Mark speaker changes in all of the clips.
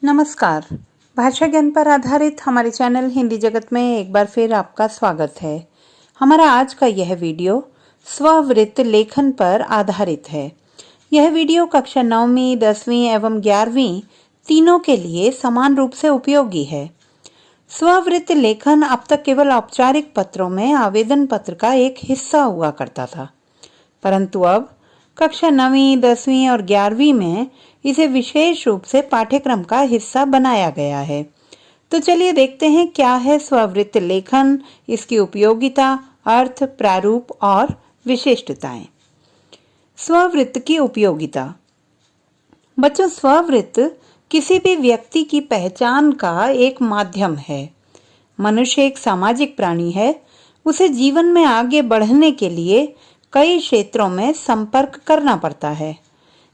Speaker 1: नमस्कार। भाषा ज्ञान पर आधारित हमारे चैनल हिंदी जगत में एक बार फिर आपका स्वागत है। हमारा आज का यह वीडियो स्ववृत्त लेखन पर आधारित है। यह वीडियो कक्षा 9वीं, 10वीं एवं 11वीं तीनों के लिए समान रूप से उपयोगी है। स्ववृत्त लेखन अब तक केवल औपचारिक पत्रों में आवेदन पत्र का एक हिस्सा हुआ करता था, परंतु अब कक्षा 9वीं, 10वीं और 11वीं में इसे विशेष रूप से पाठ्यक्रम का हिस्सा बनाया गया है। तो चलिए देखते हैं क्या है स्ववृत्त लेखन, इसकी उपयोगिता, अर्थ, प्रारूप और विशिष्टताएं। स्ववृत्त की उपयोगिता। बच्चों, स्ववृत्त किसी भी व्यक्ति की पहचान का एक माध्यम है। मनुष्य एक सामाजिक प्राणी है। उसे जीवन में आगे बढ़ने के लिए कई क्षेत्रों में संपर्क करना पड़ता है।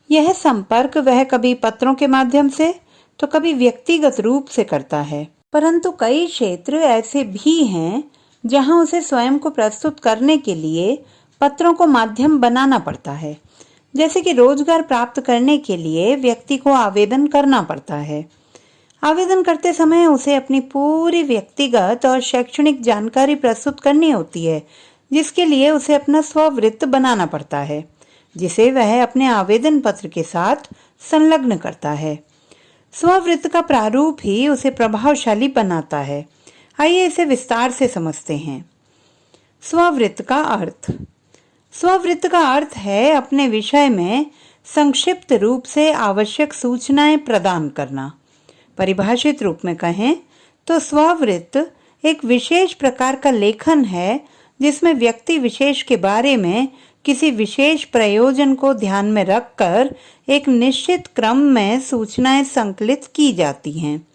Speaker 1: यह संपर्क वह कभी पत्रों के माध्यम से तो कभी व्यक्तिगत रूप से करता है, परंतु कई क्षेत्र ऐसे भी हैं जहां उसे स्वयं को प्रस्तुत करने के लिए पत्रों को माध्यम बनाना पड़ता है। जैसे कि रोजगार प्राप्त करने के लिए व्यक्ति को आवेदन करना पड़ता है। आवेदन करते समय उसे अपनी पूरी व्यक्तिगत और शैक्षणिक जानकारी प्रस्तुत करनी होती है, जिसके लिए उसे अपना स्ववृत्त बनाना पड़ता है, जिसे वह अपने आवेदन पत्र के साथ संलग्न करता है। स्ववृत्त का प्रारूप ही उसे प्रभावशाली बनाता है। आइए इसे विस्तार से समझते हैं। स्ववृत्त का अर्थ। स्ववृत्त का अर्थ है अपने विषय में संक्षिप्त रूप से आवश्यक सूचनाएं प्रदान करना। परिभाषित रूप में कहें तो स्ववृत्त एक विशेष प्रकार का लेखन है जिसमें व्यक्ति विशेष के बारे में किसी विशेष प्रयोजन को ध्यान में रखकर एक निश्चित क्रम में सूचनाएं संकलित की जाती हैं।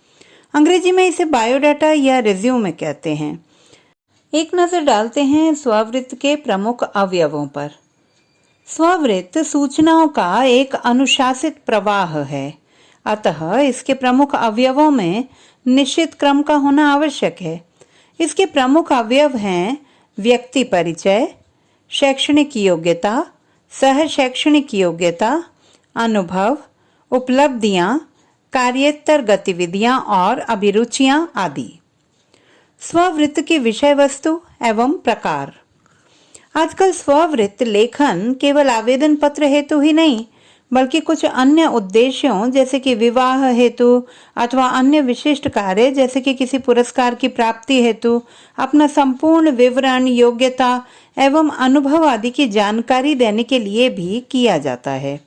Speaker 1: अंग्रेजी में इसे बायोडाटा या रिज्यूमे कहते हैं। एक नजर डालते हैं स्ववृत्त के प्रमुख अवयवों पर। स्ववृत्त सूचनाओं का एक अनुशासित प्रवाह है, अतः इसके प्रमुख अवयवों में निश्चित क्रम का होना आवश्यक है। इसके प्रमुख अवयव हैं व्यक्ति परिचय, शैक्षणिक योग्यता, सह शैक्षणिक योग्यता, अनुभव, उपलब्धियां, कार्యేतर गतिविधियां और अभिरुचियां आदि। स्ववृत्त की विषय वस्तु एवं प्रकार। आजकल स्ववृत्त लेखन केवल आवेदन पत्र हेतु ही नहीं, बल्कि कुछ अन्य उद्देश्यों जैसे कि विवाह हेतु अथवा अन्य विशिष्ट कार्य जैसे कि किसी पुरस्कार की प्राप्ति हेतु अपना संपूर्ण विवरण, योग्यता एवं अनुभव आदि की जानकारी देने के लिए भी किया जाता है।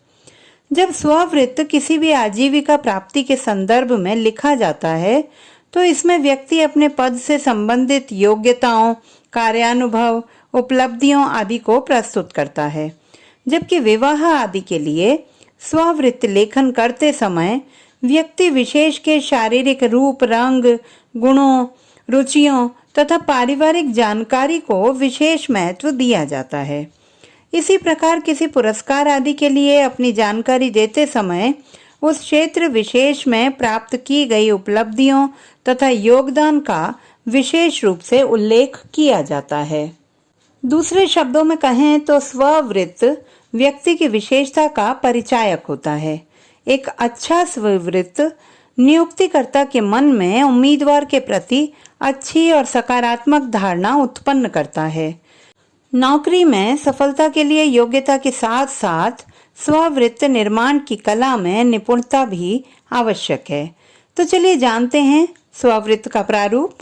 Speaker 1: जब स्ववृत्त किसी भी आजीविका प्राप्ति के संदर्भ में लिखा जाता है तो इसमें व्यक्ति अपने पद से संबंधित योग्यताओं, कार्यानुभव, उपलब्धियों आदि को प्रस्तुत करता है। जबकि विवाह आदि के लिए स्ववृत्त लेखन करते समय व्यक्ति विशेष के शारीरिक रूप, रंग, गुणों, रुचियों तथा पारिवारिक जानकारी को विशेष महत्व दिया जाता है। इसी प्रकार किसी पुरस्कार आदि के लिए अपनी जानकारी देते समय उस क्षेत्र विशेष में प्राप्त की गई उपलब्धियों तथा योगदान का विशेष रूप से उल्लेख किया जाता है। दूसरे शब्दों में कहें तो स्ववृत्त व्यक्ति की विशेषता का परिचायक होता है। एक अच्छा स्ववृत्त नियुक्तिकर्ता के मन में उम्मीदवार के प्रति अच्छी और सकारात्मक धारणा उत्पन्न करता है। नौकरी में सफलता के लिए योग्यता के साथ साथ स्ववृत्त निर्माण की कला में निपुणता भी आवश्यक है। तो चलिए जानते हैं स्ववृत्त का प्रारूप।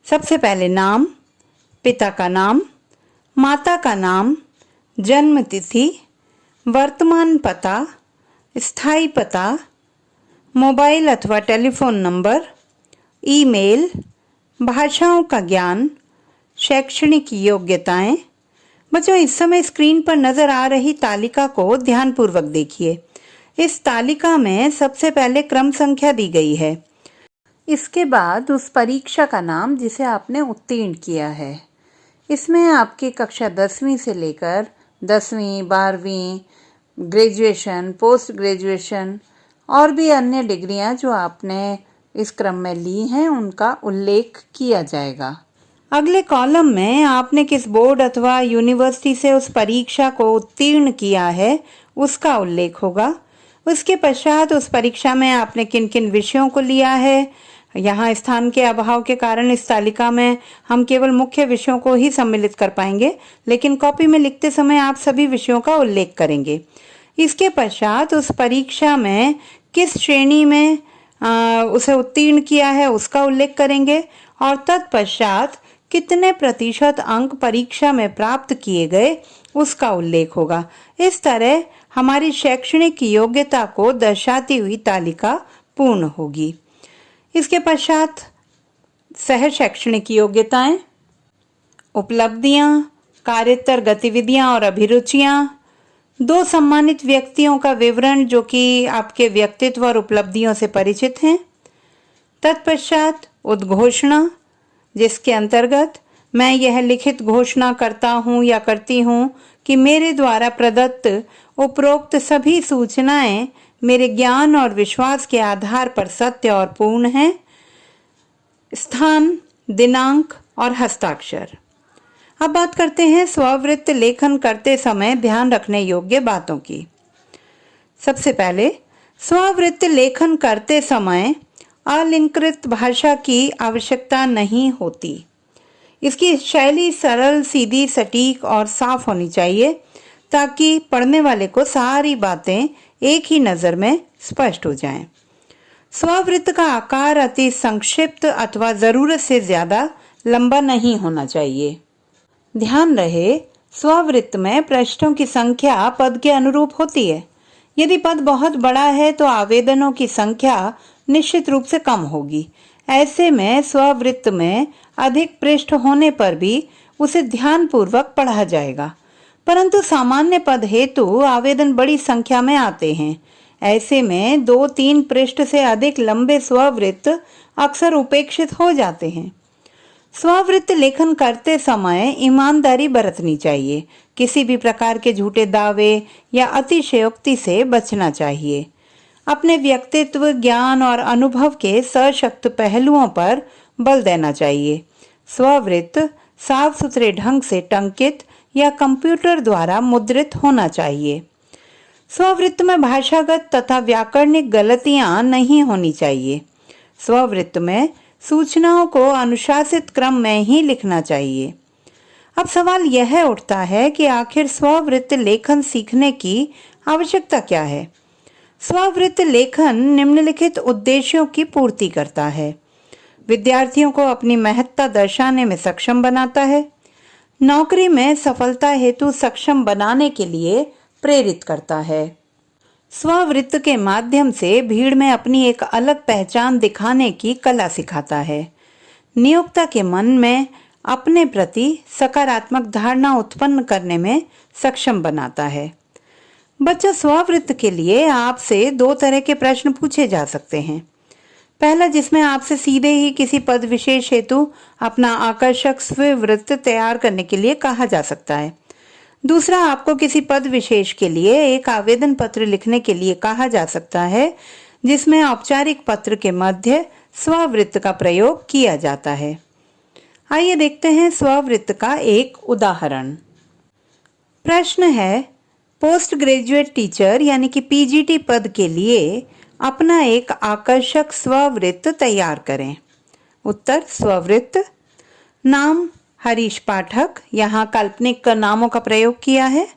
Speaker 1: सबसे पहले नाम, पिता का नाम, माता का नाम, जन्म तिथि, वर्तमान पता, स्थायी पता, मोबाइल अथवा टेलीफोन नंबर, ईमेल, भाषाओं का ज्ञान, शैक्षणिक योग्यताएं। बच्चों, इस समय स्क्रीन पर नजर आ रही तालिका को ध्यानपूर्वक देखिए। इस तालिका में सबसे पहले क्रम संख्या दी गई है। इसके बाद उस परीक्षा का नाम जिसे आपने उत्तीर्ण किया है। इसमें आपकी कक्षा 10वीं से लेकर 10वीं, 12वीं, ग्रेजुएशन, पोस्ट ग्रेजुएशन और भी अन्य डिग्रियां जो आपने इस क्रम में ली हैं उनका उल्लेख किया जाएगा। अगले कॉलम में आपने किस बोर्ड अथवा यूनिवर्सिटी से उस परीक्षा को उत्तीर्ण किया है उसका उल्लेख होगा। उसके पश्चात उस परीक्षा में आपने किन किन विषयों को लिया है। यहाँ स्थान के अभाव के कारण इस तालिका में हम केवल मुख्य विषयों को ही सम्मिलित कर पाएंगे, लेकिन कॉपी में लिखते समय आप सभी विषयों का उल्लेख करेंगे। इसके पश्चात उस परीक्षा में किस श्रेणी में उसे उत्तीर्ण किया है उसका उल्लेख करेंगे और तत्पश्चात कितने प्रतिशत अंक परीक्षा में प्राप्त किए गए उसका उल्लेख होगा। इस तरह हमारी शैक्षणिक योग्यता को दर्शाती हुई तालिका पूर्ण होगी। इसके पश्चात सह शैक्षणिक योग्यताएं, उपलब्धियां, कार्योत्तर गतिविधियां और अभिरुचियां, 2 सम्मानित व्यक्तियों का विवरण जो कि आपके व्यक्तित्व और उपलब्धियों से परिचित हैं। तत्पश्चात उद्घोषणा, जिसके अंतर्गत मैं यह लिखित घोषणा करता हूँ या करती हूँ कि मेरे द्वारा प्रदत्त उपरोक्त सभी सूचनाएं मेरे ज्ञान और विश्वास के आधार पर सत्य और पूर्ण हैं। स्थान, दिनांक और हस्ताक्षर। अब बात करते हैं स्ववृत्त लेखन करते समय ध्यान रखने योग्य बातों की। सबसे पहले, स्ववृत्त लेखन करते समय अलंकृत भाषा की आवश्यकता नहीं होती। इसकी शैली सरल, सीधी, सटीक और साफ होनी चाहिए ताकि पढ़ने वाले को सारी बातें एक ही नज़र में स्पष्ट हो जाएं। स्ववृत्त का आकार अति संक्षिप्त अथवा ज़रूरत से ज़्यादा लंबा नहीं होना चाहिए। ध्यान रहे, स्ववृत्त में पृष्ठों की संख्या पद के अनुरूप होती है। यदि पद बहुत बड़ा है तो आवेदनों की संख्या निश्चित रूप से कम होगी। ऐसे में स्ववृत्त में अधिक पृष्ठ होने पर भी उसे ध्यानपूर्वक पढ़ा जाएगा, परंतु सामान्य पद हेतु आवेदन बड़ी संख्या में आते हैं। ऐसे में 2-3 पृष्ठ से अधिक लंबे स्ववृत्त अक्सर उपेक्षित हो जाते हैं। स्ववृत्त लेखन करते समय ईमानदारी बरतनी चाहिए। किसी भी प्रकार के झूठे दावे या अतिशयोक्ति से बचना चाहिए। अपने व्यक्तित्व, ज्ञान और अनुभव के सशक्त पहलुओं पर बल देना चाहिए। स्ववृत्त साफ सुथरे ढंग से टंकित या कंप्यूटर द्वारा मुद्रित होना चाहिए। स्ववृत्त में भाषागत तथा व्याकरणिक गलतियां नहीं होनी चाहिए। स्ववृत्त में सूचनाओं को अनुशासित क्रम में ही लिखना चाहिए। अब सवाल यह उठता है कि आखिर स्ववृत्त लेखन सीखने की आवश्यकता क्या है? स्ववृत्त लेखन निम्नलिखित उद्देश्यों की पूर्ति करता है। विद्यार्थियों को अपनी महत्ता दर्शाने में सक्षम बनाता है। नौकरी में सफलता हेतु सक्षम बनाने के लिए प्रेरित करता है। स्ववृत्त के माध्यम से भीड़ में अपनी एक अलग पहचान दिखाने की कला सिखाता है। नियोक्ता के मन में अपने प्रति सकारात्मक धारणा उत्पन्न करने में सक्षम बनाता है। बच्चा स्ववृत्त के लिए आपसे 2 तरह के प्रश्न पूछे जा सकते हैं। पहला, जिसमें आपसे सीधे ही किसी पद विशेष हेतु अपना आकर्षक स्ववृत्त तैयार करने के लिए कहा जा सकता है। दूसरा, आपको किसी पद विशेष के लिए एक आवेदन पत्र लिखने के लिए कहा जा सकता है, जिसमें औपचारिक पत्र के मध्य स्ववृत्त का प्रयोग किया जाता है। आइए देखते हैं स्ववृत्त का एक उदाहरण। प्रश्न है, पोस्ट ग्रेजुएट टीचर यानी कि पीजीटी पद के लिए अपना एक आकर्षक स्ववृत्त तैयार करें। उत्तर, स्ववृत्त। नाम हरीश पाठक, यहाँ काल्पनिक नामों का प्रयोग किया है।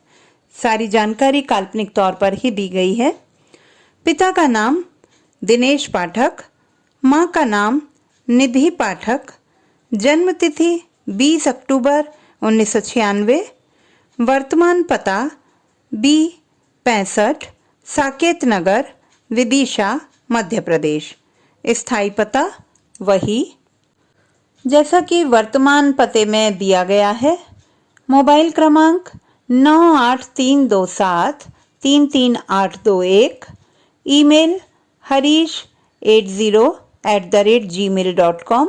Speaker 1: सारी जानकारी काल्पनिक तौर पर ही दी गई है। पिता का नाम दिनेश पाठक, माँ का नाम निधि पाठक, जन्म तिथि 20 अक्टूबर 1996, वर्तमान पता B65 साकेत नगर, विदिशा, मध्य प्रदेश। स्थायी पता वही जैसा कि वर्तमान पते में दिया गया है। मोबाइल क्रमांक 9832733821। Email harish80@gmail.com।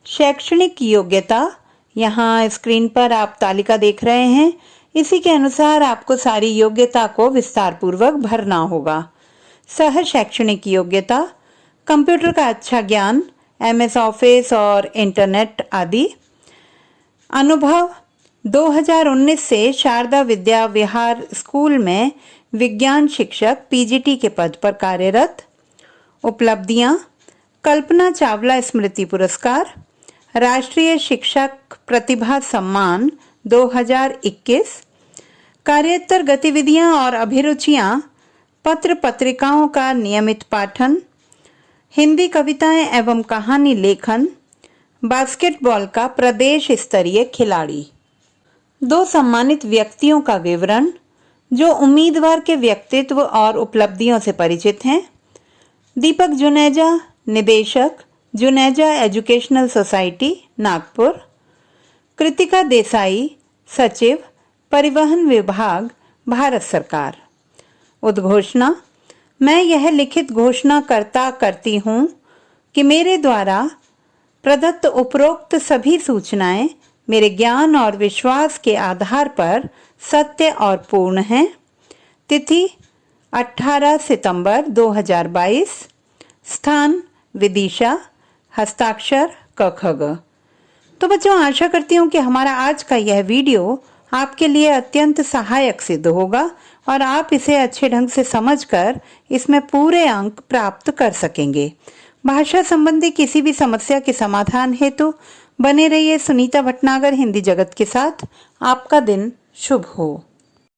Speaker 1: शैक्षणिक योग्यता, यहाँ स्क्रीन पर आप तालिका देख रहे हैं, इसी के अनुसार आपको सारी योग्यता को विस्तार पूर्वक भरना होगा। सह शैक्षणिक योग्यता, कंप्यूटर का अच्छा ज्ञान, MS ऑफिस और इंटरनेट आदि। अनुभव, 2019 से शारदा विद्या विहार स्कूल में विज्ञान शिक्षक पीजीटी के पद पर कार्यरत। उपलब्धियां: कल्पना चावला स्मृति पुरस्कार, राष्ट्रीय शिक्षक प्रतिभा सम्मान 2021। कार्योत्तर गतिविधियां और अभिरुचियां: पत्र पत्रिकाओं का नियमित पाठन, हिंदी कविताएं एवं कहानी लेखन, बास्केटबॉल का प्रदेश स्तरीय खिलाड़ी। 2 सम्मानित व्यक्तियों का विवरण जो उम्मीदवार के व्यक्तित्व और उपलब्धियों से परिचित हैं। दीपक जुनेजा, निदेशक, जुनेजा एजुकेशनल सोसाइटी, नागपुर। कृतिका देसाई, सचिव, परिवहन विभाग, भारत सरकार। उद्घोषणा: मैं यह लिखित घोषणा करती हूँ कि मेरे द्वारा प्रदत्त उपरोक्त सभी सूचनाएं मेरे ज्ञान और विश्वास के आधार पर सत्य और पूर्ण हैं। तिथि 18 सितंबर 2022। स्थान विदिशा। हस्ताक्षर कखग। तो बच्चों, आशा करती हूँ कि हमारा आज का यह वीडियो आपके लिए अत्यंत सहायक सिद्ध होगा और आप इसे अच्छे ढंग से समझकर इसमें पूरे अंक प्राप्त कर सकेंगे। भाषा संबंधी किसी भी समस्या के समाधान हेतु बने रहिए सुनीता भटनागर हिंदी जगत के साथ। आपका दिन शुभ हो।